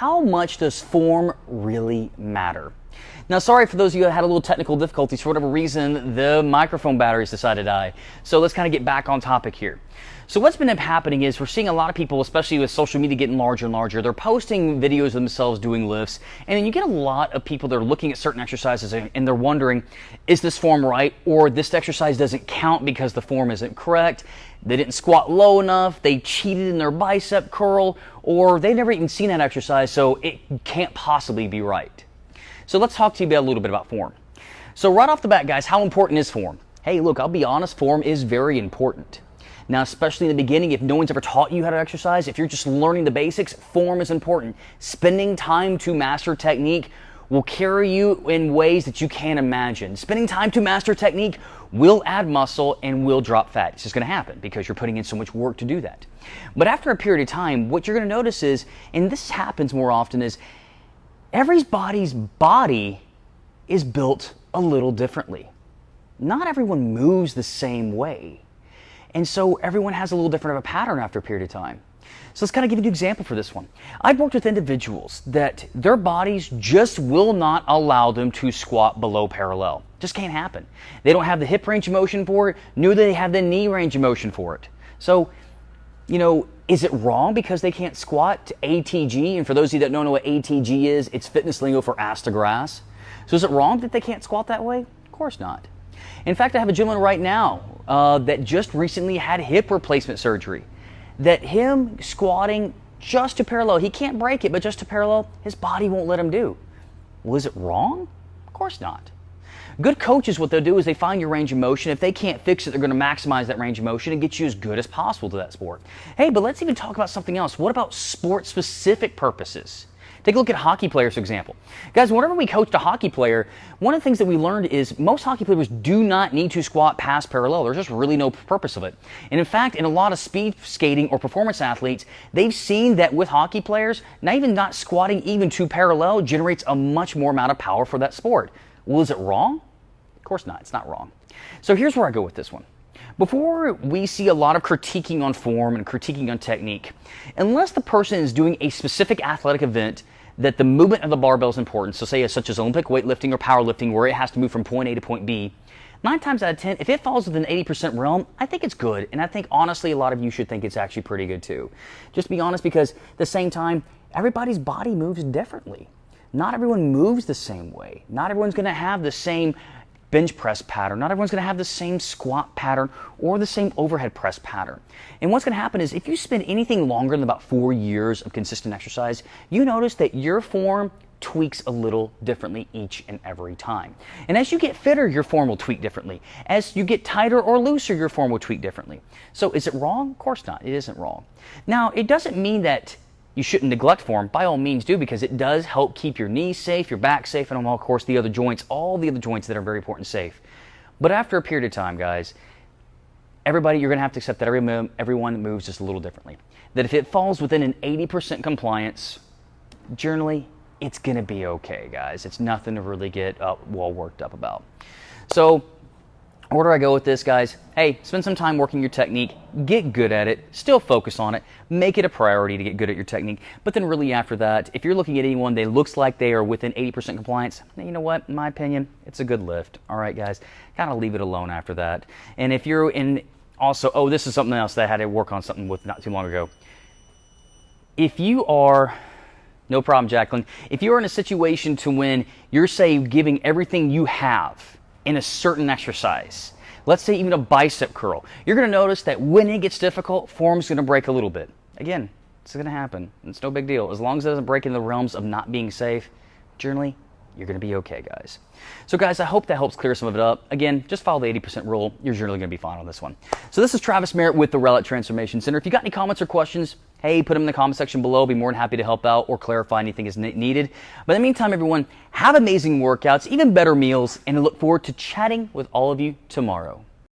how much does form really matter? Now, sorry for those of you that had a little technical difficulties. For whatever reason, the microphone batteries decided to die. So let's kind of get back on topic here. So what's been happening is we're seeing a lot of people, especially with social media getting larger and larger, they're posting videos of themselves doing lifts, and then you get a lot of people that are looking at certain exercises and they're wondering, is this form right? Or this exercise doesn't count because the form isn't correct. They didn't squat low enough, they cheated in their bicep curl, or they've never even seen that exercise, so it can't possibly be right. So let's talk to you a little bit about form. So right off the bat, guys, how important is form? Hey, look, I'll be honest, form is very important. Now, especially in the beginning, if no one's ever taught you how to exercise, if you're just learning the basics, form is important. Spending time to master technique will carry you in ways that you can't imagine. Spending time to master technique will add muscle and will drop fat. It's just going to happen because you're putting in so much work to do that. But after a period of time, what you're going to notice is, and this happens more often, is everybody's body is built a little differently. Not everyone moves the same way. And so everyone has a little different of a pattern after a period of time. So let's kind of give you an example for this one. I've worked with individuals that their bodies just will not allow them to squat below parallel. Just can't happen. They don't have the hip range of motion for it, nor do they have the knee range of motion for it. So, is it wrong because they can't squat to ATG? And for those of you that don't know what ATG is, it's fitness lingo for ass to grass. So is it wrong that they can't squat that way? Of course not. In fact, I have a gentleman right now that just recently had hip replacement surgery. That him squatting just to parallel, he can't break it, but just to parallel, his body won't let him do. Well, is it wrong? Of course not. Good coaches, what they'll do is they find your range of motion. If they can't fix it, they're going to maximize that range of motion and get you as good as possible to that sport. Hey, but let's even talk about something else. What about sport-specific purposes? Take a look at hockey players, for example. Guys, whenever we coached a hockey player, one of the things that we learned is most hockey players do not need to squat past parallel. There's just really no purpose of it. And in fact, in a lot of speed skating or performance athletes, they've seen that with hockey players, not squatting even to parallel generates a much more amount of power for that sport. Well, is it wrong? Of course not. It's not wrong. So here's where I go with this one. Before we see a lot of critiquing on form and critiquing on technique, unless the person is doing a specific athletic event that the movement of the barbell is important, so say such as Olympic weightlifting or powerlifting where it has to move from point A to point B, 9 times out of 10, if it falls within 80% realm, I think it's good. And I think honestly a lot of you should think it's actually pretty good too. Just to be honest, because at the same time, everybody's body moves differently. Not everyone moves the same way. Not everyone's going to have the same bench press pattern. Not everyone's going to have the same squat pattern or the same overhead press pattern. And what's going to happen is if you spend anything longer than about 4 years of consistent exercise, you notice that your form tweaks a little differently each and every time. And as you get fitter, your form will tweak differently. As you get tighter or looser, your form will tweak differently. So is it wrong? Of course not. It isn't wrong. Now, it doesn't mean that you shouldn't neglect form. By all means do, because it does help keep your knees safe, your back safe, and of course the other joints, all the other joints that are very important safe. But after a period of time, guys, everybody, you're going to have to accept that everyone moves just a little differently. That if it falls within an 80% compliance, generally, it's going to be okay, guys. It's nothing to really get well worked up about. So, where do I go with this, guys? Hey, spend some time working your technique, get good at it, still focus on it, make it a priority to get good at your technique, but then really after that, if you're looking at anyone that looks like they are within 80% compliance, you know what, in my opinion, it's a good lift. All right, guys, kind of leave it alone after that. And if you're in, also, this is something else that I had to work on something with not too long ago. If you are, no problem, Jacqueline, if you're in a situation to when you're, say, giving everything you have in a certain exercise, let's say even a bicep curl, you're going to notice that when it gets difficult, form's going to break a little bit. Again, it's going to happen. It's no big deal. As long as it doesn't break in the realms of not being safe, generally, you're going to be okay, guys. So, guys, I hope that helps clear some of it up. Again, just follow the 80% rule. You're generally going to be fine on this one. So this is Travis Merritt with the Rowlett Transformation Center. If you got any comments or questions, hey, put them in the comment section below. I'll be more than happy to help out or clarify anything is needed. But in the meantime, everyone, have amazing workouts, even better meals, and I look forward to chatting with all of you tomorrow.